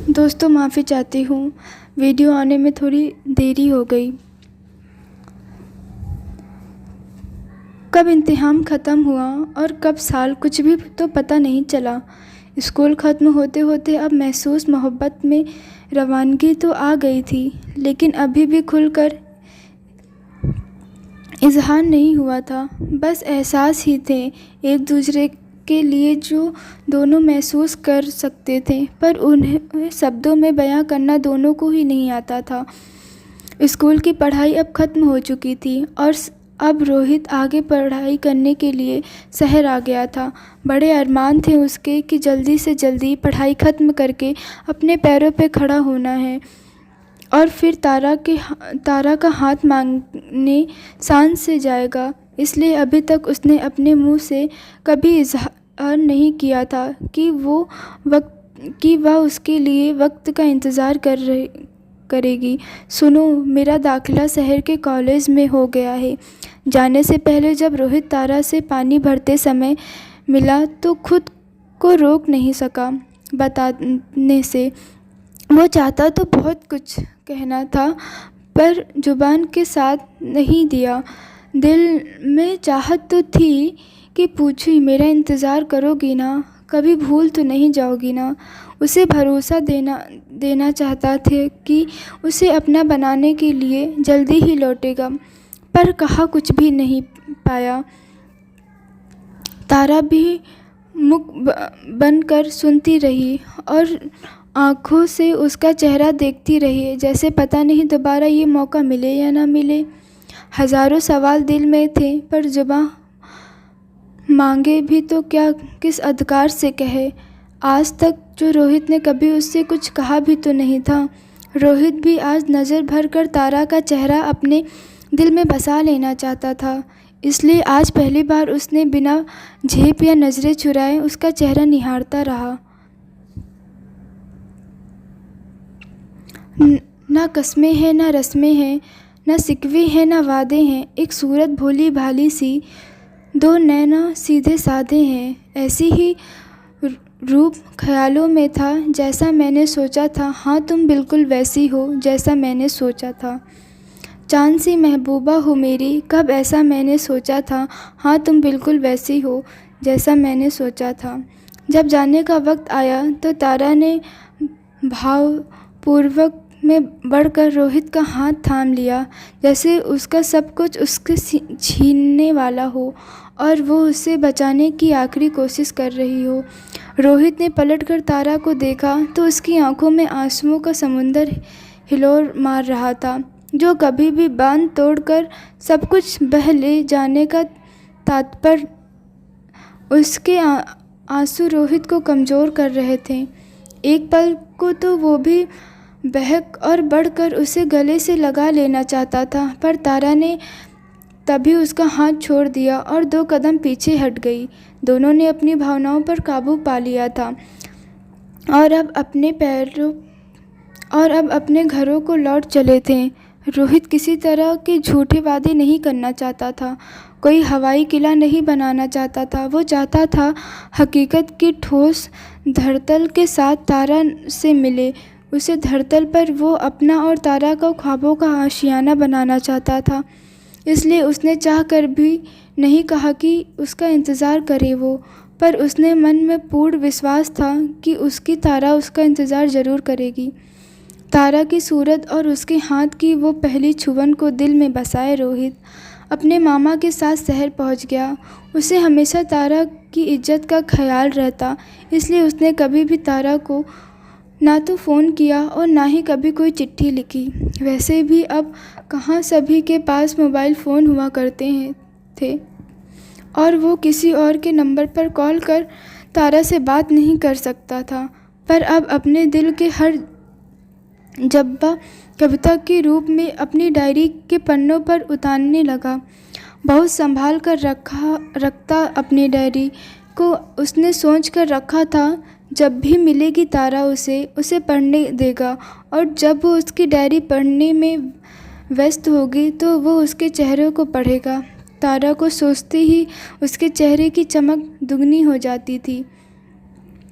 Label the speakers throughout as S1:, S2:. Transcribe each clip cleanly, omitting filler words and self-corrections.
S1: दोस्तों, माफ़ी चाहती हूँ। वीडियो आने में थोड़ी देरी हो गई। कब इम्तिहान ख़त्म हुआ और कब साल, कुछ भी तो पता नहीं चला। स्कूल ख़त्म होते होते अब महसूस मोहब्बत में रवानगी तो आ गई थी, लेकिन अभी भी खुलकर इजहार नहीं हुआ था। बस एहसास ही थे एक दूसरे के लिए जो दोनों महसूस कर सकते थे, पर उन्हें शब्दों में बयां करना दोनों को ही नहीं आता था। स्कूल की पढ़ाई अब ख़त्म हो चुकी थी और अब रोहित आगे पढ़ाई करने के लिए शहर आ गया था। बड़े अरमान थे उसके कि जल्दी से जल्दी पढ़ाई ख़त्म करके अपने पैरों पे खड़ा होना है और फिर तारा का हाथ मांगने शान से जाएगा। इसलिए अभी तक उसने अपने मुंह से कभी इजहार नहीं किया था कि वह उसके लिए वक्त का इंतज़ार करेगी। सुनो, मेरा दाखिला शहर के कॉलेज में हो गया है। जाने से पहले जब रोहित तारा से पानी भरते समय मिला तो खुद को रोक नहीं सका बताने से। वो चाहता तो बहुत कुछ कहना था, पर जुबान के साथ नहीं दिया। दिल में चाहत तो थी कि पूछी, मेरा इंतज़ार करोगी ना, कभी भूल तो नहीं जाओगी ना। उसे भरोसा देना चाहता थे कि उसे अपना बनाने के लिए जल्दी ही लौटेगा, पर कहा कुछ भी नहीं पाया। तारा भी मुख बनकर सुनती रही और आँखों से उसका चेहरा देखती रही, जैसे पता नहीं दोबारा ये मौका मिले या ना मिले। हज़ारों सवाल दिल में थे, पर जुबां मांगे भी तो क्या, किस अधिकार से कहे। आज तक जो रोहित ने कभी उससे कुछ कहा भी तो नहीं था। रोहित भी आज नज़र भर कर तारा का चेहरा अपने दिल में बसा लेना चाहता था। इसलिए आज पहली बार उसने बिना झेप या नज़रें चुराए उसका चेहरा निहारता रहा। ना कस्में हैं, ना रस्में हैं, ना सिकवे हैं, ना वादे हैं। एक सूरत भोली भाली सी, दो नैना सीधे साधे हैं। ऐसी ही रूप ख्यालों में था जैसा मैंने सोचा था। हाँ, तुम बिल्कुल वैसी हो जैसा मैंने सोचा था। चाँद सी महबूबा हो मेरी, कब ऐसा मैंने सोचा था। हाँ, तुम बिल्कुल वैसी हो जैसा मैंने सोचा था। जब जाने का वक्त आया तो तारा ने भावपूर्वक में बढ़कर रोहित का हाथ थाम लिया, जैसे उसका सब कुछ उसके छीनने वाला हो और वो उसे बचाने की आखिरी कोशिश कर रही हो। रोहित ने पलटकर तारा को देखा तो उसकी आंखों में आंसुओं का समुंदर हिलोर मार रहा था, जो कभी भी बांध तोड़कर सब कुछ बह ले जाने का तात्पर्य। उसके आंसू रोहित को कमज़ोर कर रहे थे। एक पल को तो वो भी बहक और बढ़कर उसे गले से लगा लेना चाहता था, पर तारा ने तभी उसका हाथ छोड़ दिया और 2 कदम पीछे हट गई। दोनों ने अपनी भावनाओं पर काबू पा लिया था और अब अपने घरों को लौट चले थे। रोहित किसी तरह के झूठे वादे नहीं करना चाहता था, कोई हवाई किला नहीं बनाना चाहता था। वो चाहता था हकीकत की ठोस धरातल के साथ तारा से मिले। उसे धरातल पर वो अपना और तारा का ख्वाबों का आशियाना बनाना चाहता था। इसलिए उसने चाह कर भी नहीं कहा कि उसका इंतज़ार करे वो, पर उसने मन में पूर्ण विश्वास था कि उसकी तारा उसका इंतज़ार ज़रूर करेगी। तारा की सूरत और उसके हाथ की वो पहली छुअन को दिल में बसाए रोहित अपने मामा के साथ शहर पहुंच गया। उसे हमेशा तारा की इज्जत का ख्याल रहता, इसलिए उसने कभी भी तारा को ना तो फ़ोन किया और ना ही कभी कोई चिट्ठी लिखी। वैसे भी अब कहाँ सभी के पास मोबाइल फ़ोन हुआ करते थे और वो किसी और के नंबर पर कॉल कर तारा से बात नहीं कर सकता था। पर अब अपने दिल के हर जज्बा कविता के रूप में अपनी डायरी के पन्नों पर उतारने लगा। बहुत संभाल कर रखता अपनी डायरी को। उसने सोच कर रखा था जब भी मिलेगी तारा उसे पढ़ने देगा, और जब वो उसकी डायरी पढ़ने में व्यस्त होगी तो वो उसके चेहरे को पढ़ेगा। तारा को सोचते ही उसके चेहरे की चमक दुगनी हो जाती थी।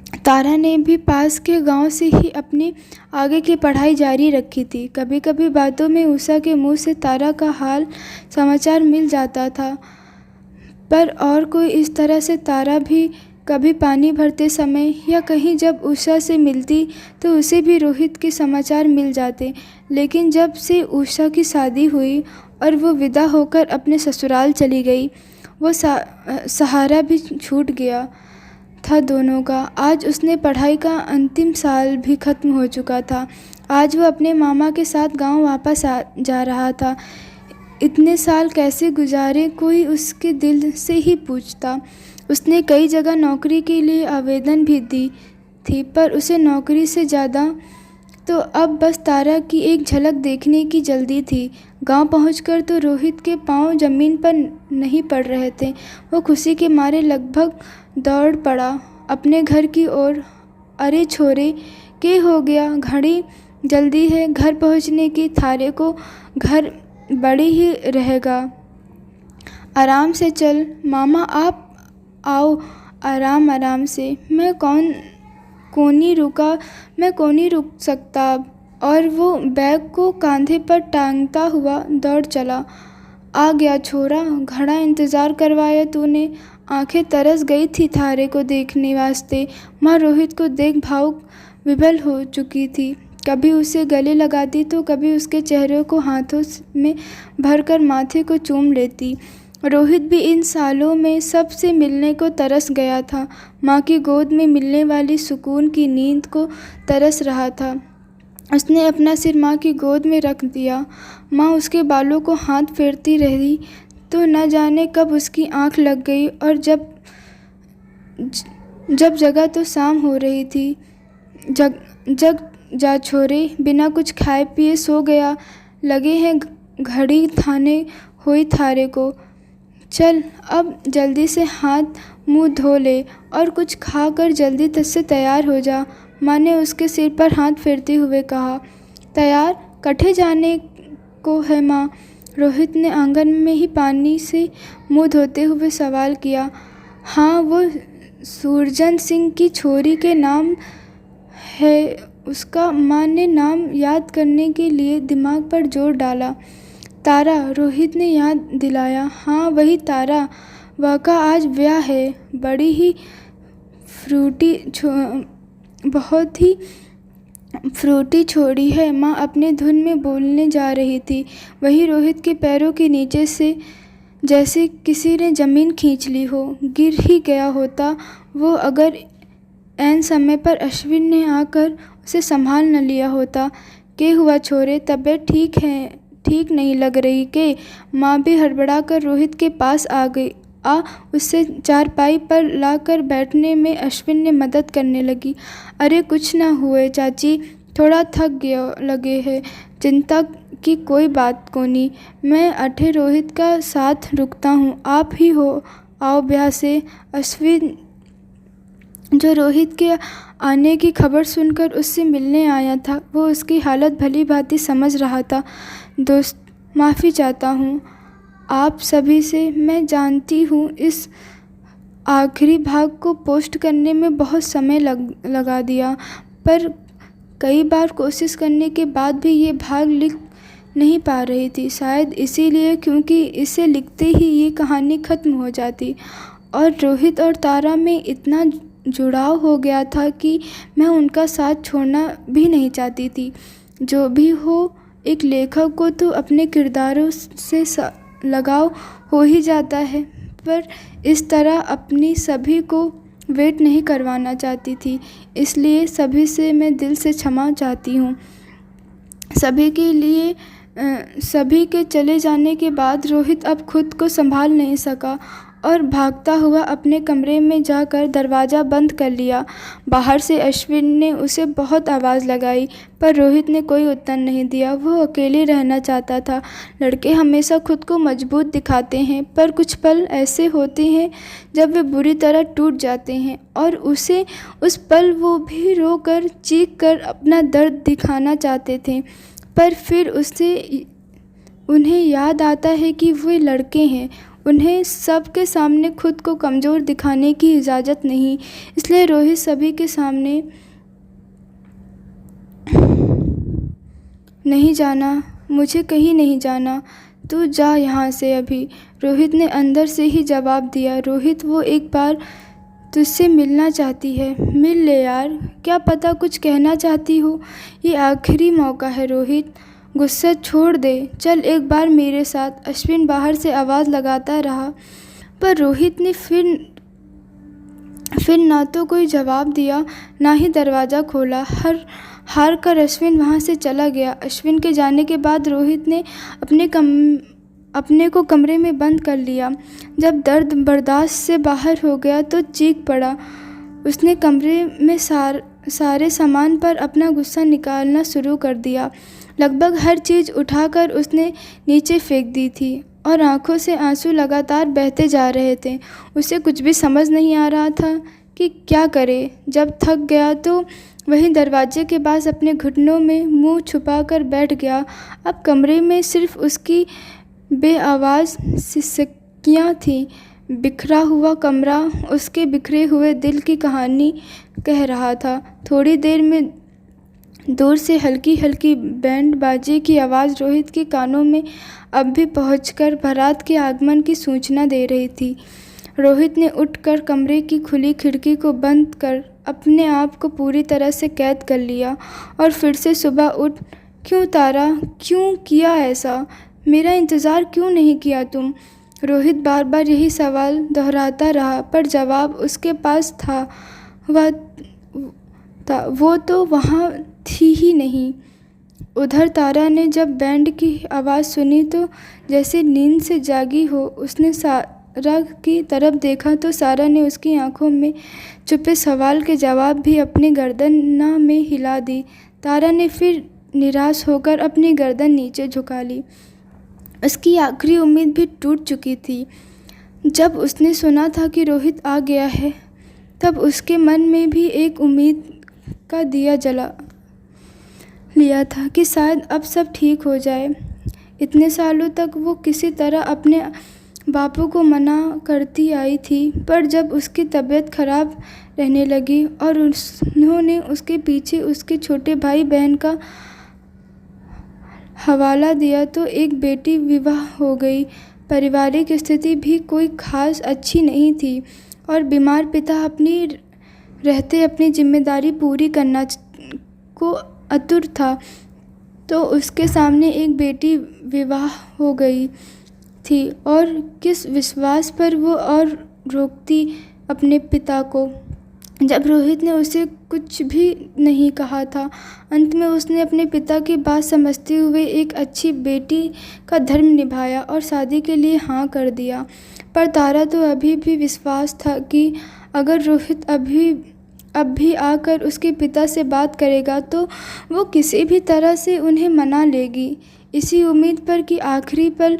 S1: तारा ने भी पास के गांव से ही अपनी आगे की पढ़ाई जारी रखी थी। कभी कभी बातों में उषा के मुंह से तारा का हाल समाचार मिल जाता था, पर और कोई इस तरह से तारा भी कभी पानी भरते समय या कहीं जब उषा से मिलती तो उसे भी रोहित के समाचार मिल जाते। लेकिन जब से उषा की शादी हुई और वो विदा होकर अपने ससुराल चली गई, वो सहारा भी छूट गया था दोनों का। आज उसने पढ़ाई का अंतिम साल भी ख़त्म हो चुका था। आज वो अपने मामा के साथ गांव वापस जा रहा था। इतने साल कैसे गुजारे कोई उसके दिल से ही पूछता। उसने कई जगह नौकरी के लिए आवेदन भी दी थी, पर उसे नौकरी से ज़्यादा तो अब बस तारा की एक झलक देखने की जल्दी थी। गांव पहुंचकर तो रोहित के पांव ज़मीन पर नहीं पड़ रहे थे। वो खुशी के मारे लगभग दौड़ पड़ा अपने घर की ओर। अरे छोरे, के हो गया? घड़ी जल्दी है घर पहुंचने की। थारे को घर बड़ी ही रहेगा। आराम से चल मामा, आप आओ आराम आराम से। मैं को नहीं रुक सकता अब। और वो बैग को कंधे पर टांगता हुआ दौड़ चला। आ गया छोरा, घड़ा इंतज़ार करवाया तूने। आंखें तरस गई थी थारे को देखने वास्ते। माँ रोहित को देख भावुक विभल हो चुकी थी। कभी उसे गले लगाती तो कभी उसके चेहरे को हाथों में भरकर माथे को चूम लेती। रोहित भी इन सालों में सबसे मिलने को तरस गया था। माँ की गोद में मिलने वाली सुकून की नींद को तरस रहा था। उसने अपना सिर माँ की गोद में रख दिया। माँ उसके बालों को हाथ फेरती रही तो न जाने कब उसकी आँख लग गई और जब जगह तो शाम हो रही थी। जग जा छोरे, बिना कुछ खाए पिए सो गया। लगे हैं घड़ी थाने हुई थारे को। चल अब जल्दी से हाथ मुंह धो ले और कुछ खा कर जल्दी से तैयार हो जा। माँ ने उसके सिर पर हाथ फेरते हुए कहा। तैयार कठे जाने को है माँ? रोहित ने आंगन में ही पानी से मुंह धोते हुए सवाल किया। हाँ, वो सूरजन सिंह की छोरी के नाम है उसका। माँ ने नाम याद करने के लिए दिमाग पर जोर डाला। तारा, रोहित ने याद दिलाया। हाँ वही तारा, वाका आज ब्याह है। बड़ी ही बहुत ही फ्रूटी छोड़ी है। माँ अपने धुन में बोलने जा रही थी। वही रोहित के पैरों के नीचे से जैसे किसी ने ज़मीन खींच ली हो। गिर ही गया होता वो अगर ऐन समय पर अश्विन ने आकर उसे संभाल न लिया होता। क्या हुआ छोरे, तबीयत ठीक नहीं लग रही के? माँ भी हड़बड़ा कर रोहित के पास आ गई। उससे चारपाई पर लाकर बैठने में अश्विन ने मदद करने लगी। अरे कुछ ना हुए चाची, थोड़ा थक गया लगे है। चिंता की कोई बात को नहीं। मैं अठे रोहित का साथ रुकता हूँ। आप ही हो आओ ब्याह से। अश्विन जो रोहित के आने की खबर सुनकर उससे मिलने आया था, वो उसकी हालत भली भांति समझ रहा था। दोस्त, माफ़ी चाहता हूँ आप सभी से। मैं जानती हूँ इस आखिरी भाग को पोस्ट करने में बहुत समय लगा दिया, पर कई बार कोशिश करने के बाद भी ये भाग लिख नहीं पा रही थी। शायद इसीलिए क्योंकि इसे लिखते ही ये कहानी ख़त्म हो जाती। और रोहित और तारा में इतना जुड़ाव हो गया था कि मैं उनका साथ छोड़ना भी नहीं चाहती थी। जो भी हो, एक लेखक को तो अपने किरदारों से लगाव हो ही जाता है, पर इस तरह अपनी सभी को वेट नहीं करवाना चाहती थी। इसलिए सभी से मैं दिल से क्षमा चाहती हूँ। सभी के चले जाने के बाद रोहित अब खुद को संभाल नहीं सका और भागता हुआ अपने कमरे में जाकर दरवाज़ा बंद कर लिया। बाहर से अश्विन ने उसे बहुत आवाज़ लगाई, पर रोहित ने कोई उत्तर नहीं दिया। वो अकेले रहना चाहता था। लड़के हमेशा खुद को मजबूत दिखाते हैं, पर कुछ पल ऐसे होते हैं जब वे बुरी तरह टूट जाते हैं और उस पल वो भी रोकर चीख कर अपना दर्द दिखाना चाहते थे। पर फिर उन्हें याद आता है कि वे लड़के हैं। उन्हें सबके सामने खुद को कमज़ोर दिखाने की इजाज़त नहीं। इसलिए रोहित सभी के सामने नहीं जाना, मुझे कहीं नहीं जाना, तू जा यहाँ से अभी। रोहित ने अंदर से ही जवाब दिया। रोहित, वो एक बार तुझसे मिलना चाहती है, मिल ले यार। क्या पता कुछ कहना चाहती हो, ये आखिरी मौका है रोहित, गुस्सा छोड़ दे, चल एक बार मेरे साथ। अश्विन बाहर से आवाज़ लगाता रहा, पर रोहित ने फिर ना तो कोई जवाब दिया, ना ही दरवाज़ा खोला। हार कर अश्विन वहाँ से चला गया। अश्विन के जाने के बाद रोहित ने अपने को कमरे में बंद कर लिया। जब दर्द बर्दाश्त से बाहर हो गया तो चीख पड़ा। उसने कमरे में सारे सामान पर अपना गुस्सा निकालना शुरू कर दिया। लगभग हर चीज़ उठाकर उसने नीचे फेंक दी थी और आंखों से आंसू लगातार बहते जा रहे थे। उसे कुछ भी समझ नहीं आ रहा था कि क्या करे। जब थक गया तो वहीं दरवाजे के पास अपने घुटनों में मुंह छुपाकर बैठ गया। अब कमरे में सिर्फ उसकी बेआवाज़ सिसकियाँ थीं। बिखरा हुआ कमरा उसके बिखरे हुए दिल की कहानी कह रहा था। थोड़ी देर में दूर से हल्की हल्की बैंड बाजे की आवाज़ रोहित के कानों में अब भी पहुंचकर बारात के आगमन की सूचना दे रही थी। रोहित ने उठकर कमरे की खुली खिड़की को बंद कर अपने आप को पूरी तरह से कैद कर लिया और फिर से सुबह उठ, क्यों तारा, क्यों किया ऐसा? मेरा इंतज़ार क्यों नहीं किया तुम? रोहित बार बार यही सवाल दोहराता रहा, पर जवाब उसके पास था। वो तो वहाँ थी ही नहीं। उधर तारा ने जब बैंड की आवाज़ सुनी तो जैसे नींद से जागी हो उसने सारा की तरफ देखा तो सारा ने उसकी आंखों में छुपे सवाल के जवाब भी अपनी गर्दन में हिला दी। तारा ने फिर निराश होकर अपनी गर्दन नीचे झुका ली। उसकी आखिरी उम्मीद भी टूट चुकी थी। जब उसने सुना था कि रोहित आ गया है तब उसके मन में भी एक उम्मीद का दिया जला लिया था कि शायद अब सब ठीक हो जाए। इतने सालों तक वो किसी तरह अपने बापू को मना करती आई थी, पर जब उसकी तबीयत खराब रहने लगी और उन्होंने उसके पीछे उसके छोटे भाई बहन का हवाला दिया तो एक बेटी विवाह हो गई। पारिवारिक स्थिति भी कोई खास अच्छी नहीं थी और बीमार पिता अपनी रहते अपनी जिम्मेदारी पूरी करना को आतुर था, तो उसके सामने एक बेटी विवाह हो गई थी और किस विश्वास पर वो और रोकती अपने पिता को। जब रोहित ने उसे कुछ भी नहीं कहा था, अंत में उसने अपने पिता की बात समझते हुए एक अच्छी बेटी का धर्म निभाया और शादी के लिए हाँ कर दिया। पर तारा तो अभी भी विश्वास था कि अगर रोहित अब भी आकर उसके पिता से बात करेगा तो वो किसी भी तरह से उन्हें मना लेगी। इसी उम्मीद पर कि आखिरी पल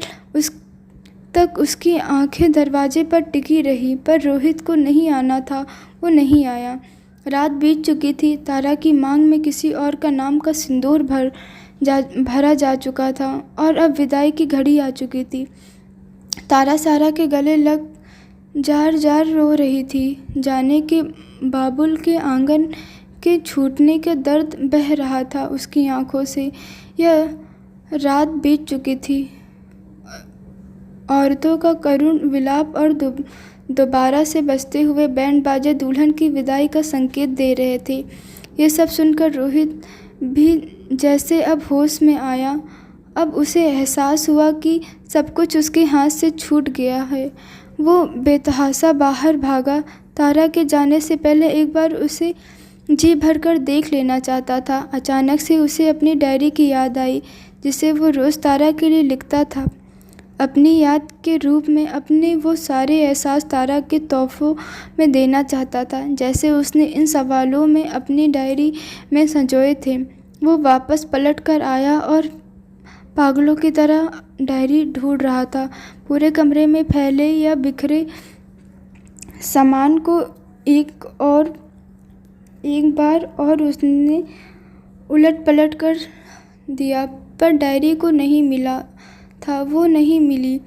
S1: तक उसकी आंखें दरवाजे पर टिकी रही, पर रोहित को नहीं आना था। वो नहीं आया। रात बीत चुकी थी। तारा की मांग में किसी और का नाम का सिंदूर भरा जा चुका था और अब विदाई की घड़ी आ चुकी थी। तारा सारा के गले लग जार रो रही थी। जाने के बाबुल के आंगन के छूटने का दर्द बह रहा था उसकी आंखों से। यह रात बीत चुकी थी। औरतों का करुण विलाप और दोबारा से बजते हुए बैंड बाजे दुल्हन की विदाई का संकेत दे रहे थे। ये सब सुनकर रोहित भी जैसे अब होश में आया। अब उसे एहसास हुआ कि सब कुछ उसके हाथ से छूट गया है। वो बेतहाशा बाहर भागा। तारा के जाने से पहले एक बार उसे जी भरकर देख लेना चाहता था। अचानक से उसे अपनी डायरी की याद आई जिसे वो रोज़ तारा के लिए लिखता था। अपनी याद के रूप में अपने वो सारे एहसास तारा के तोहफों में देना चाहता था जैसे उसने इन सवालों में अपनी डायरी में संजोए थे। वो वापस पलट कर आया और पागलों की तरह डायरी ढूंढ रहा था। पूरे कमरे में फैले या बिखरे सामान को एक बार और उसने उलट पलट कर दिया, पर डायरी को नहीं मिला था। वो नहीं मिली।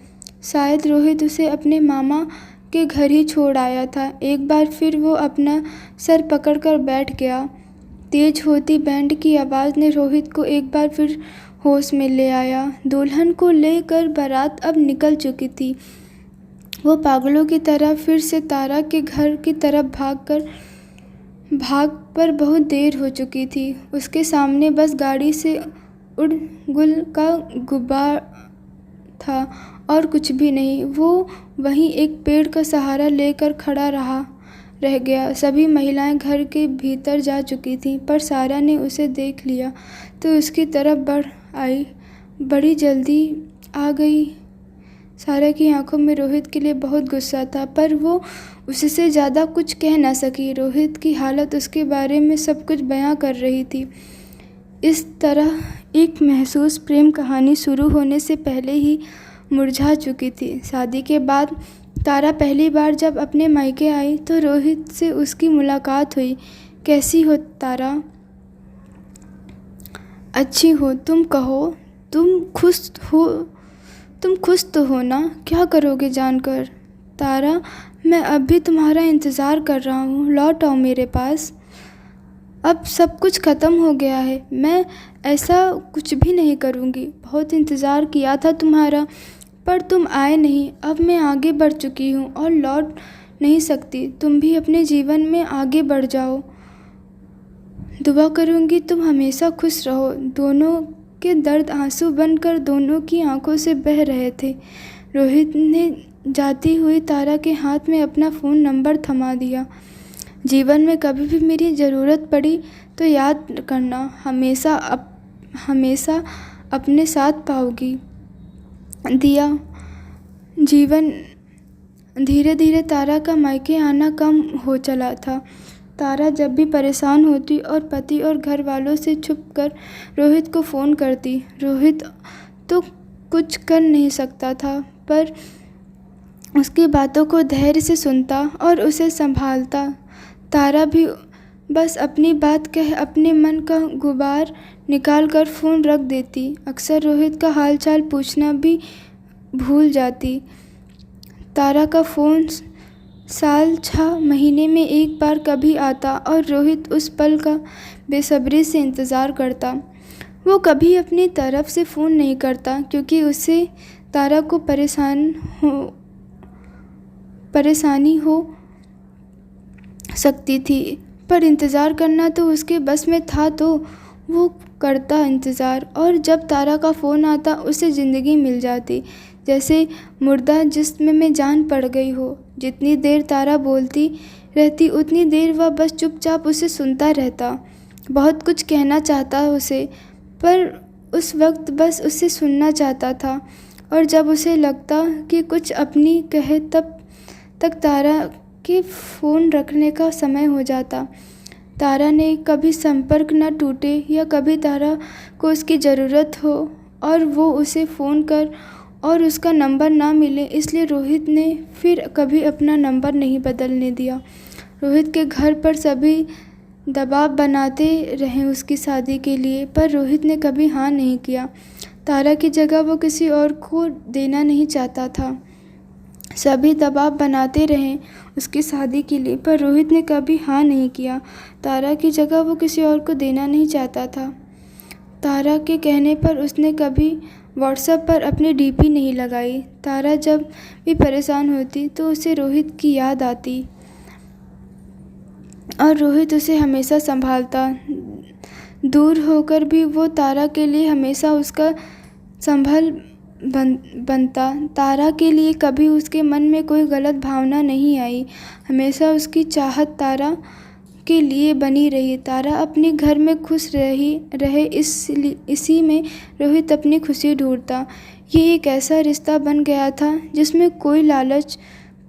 S1: शायद रोहित उसे अपने मामा के घर ही छोड़ आया था। एक बार फिर वो अपना सर पकड़कर बैठ गया। तेज होती बैंड की आवाज़ ने रोहित को एक बार फिर होश में ले आया। दुल्हन को लेकर बारात अब निकल चुकी थी। वो पागलों की तरह फिर से तारा के घर की तरफ भाग पर बहुत देर हो चुकी थी। उसके सामने बस गाड़ी से उड़ गुल का गुब्बार था और कुछ भी नहीं। वो वहीं एक पेड़ का सहारा लेकर खड़ा रह गया। सभी महिलाएं घर के भीतर जा चुकी थीं, पर सारा ने उसे देख लिया तो उसकी तरफ बढ़ आई। बड़ी जल्दी आ गई। सारा की आंखों में रोहित के लिए बहुत गुस्सा था, पर वो उससे ज़्यादा कुछ कह ना सकी। रोहित की हालत उसके बारे में सब कुछ बयां कर रही थी। इस तरह एक महसूस प्रेम कहानी शुरू होने से पहले ही मुरझा चुकी थी। शादी के बाद तारा पहली बार जब अपने मायके आई तो रोहित से उसकी मुलाकात हुई। कैसी हो तारा? अच्छी हो, तुम कहो। तुम खुश तो हो ना? क्या करोगे जानकर? तारा, मैं अब भी तुम्हारा इंतज़ार कर रहा हूँ। लौट आओ मेरे पास। अब सब कुछ ख़त्म हो गया है। मैं ऐसा कुछ भी नहीं करूँगी। बहुत इंतज़ार किया था तुम्हारा, पर तुम आए नहीं। अब मैं आगे बढ़ चुकी हूँ और लौट नहीं सकती। तुम भी अपने जीवन में आगे बढ़ जाओ। दुआ करूँगी तुम हमेशा खुश रहो। दोनों के दर्द आंसू बनकर दोनों की आंखों से बह रहे थे। रोहित ने जाती हुई तारा के हाथ में अपना फ़ोन नंबर थमा दिया। जीवन में कभी भी मेरी ज़रूरत पड़ी तो याद करना, हमेशा अपने साथ पाओगी। दिया। जीवन धीरे धीरे तारा का मायके आना कम हो चला था। तारा जब भी परेशान होती और पति और घर वालों से छुपकर रोहित को फ़ोन करती। रोहित तो कुछ कर नहीं सकता था, पर उसकी बातों को धैर्य से सुनता और उसे संभालता। तारा भी बस अपनी बात कह अपने मन का गुबार निकाल कर फ़ोन रख देती। अक्सर रोहित का हालचाल पूछना भी भूल जाती। तारा का फ़ोन साल 6 महीने में एक बार कभी आता और रोहित उस पल का बेसब्री से इंतज़ार करता। वो कभी अपनी तरफ से फ़ोन नहीं करता, क्योंकि उससे तारा को परेशानी हो सकती थी। पर इंतज़ार करना तो उसके बस में था, तो वो करता इंतज़ार। और जब तारा का फ़ोन आता उसे ज़िंदगी मिल जाती, जैसे मुर्दा जिस्म में जान पड़ गई हो। जितनी देर तारा बोलती रहती उतनी देर वह बस चुपचाप उसे सुनता रहता। बहुत कुछ कहना चाहता उसे, पर उस वक्त बस उसे सुनना चाहता था। और जब उसे लगता कि कुछ अपनी कहे, तब तक तारा के फ़ोन रखने का समय हो जाता। तारा ने कभी संपर्क न टूटे या कभी तारा को उसकी ज़रूरत हो और वो उसे फ़ोन कर और उसका नंबर ना मिले, इसलिए रोहित ने फिर कभी अपना नंबर नहीं बदलने दिया। रोहित के घर पर सभी दबाव बनाते रहे उसकी शादी के लिए, पर रोहित ने कभी हाँ नहीं किया। तारा की जगह वो किसी और को देना नहीं चाहता था। सभी दबाव बनाते रहे उसकी शादी के लिए, पर रोहित ने कभी हाँ नहीं किया। तारा की जगह वो किसी और को देना नहीं चाहता था। तारा के कहने पर उसने कभी व्हाट्सएप पर अपनी डीपी नहीं लगाई। तारा जब भी परेशान होती तो उसे रोहित की याद आती और रोहित उसे हमेशा संभालता। दूर होकर भी वो तारा के लिए हमेशा उसका संभल बनता। तारा के लिए कभी उसके मन में कोई गलत भावना नहीं आई। हमेशा उसकी चाहत तारा के लिए बनी रही। तारा अपने घर में खुश रहे इसी में रोहित अपनी खुशी ढूंढता। ये एक ऐसा रिश्ता बन गया था जिसमें कोई लालच,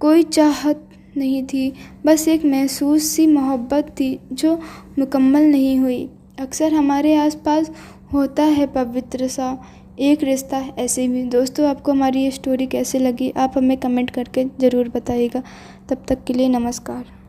S1: कोई चाहत नहीं थी, बस एक महसूस सी मोहब्बत थी जो मुकम्मल नहीं हुई। अक्सर हमारे आसपास होता है पवित्र सा एक रिश्ता ऐसे भी। दोस्तों, आपको हमारी ये स्टोरी कैसे लगी आप हमें कमेंट करके ज़रूर बताइएगा। तब तक के लिए नमस्कार।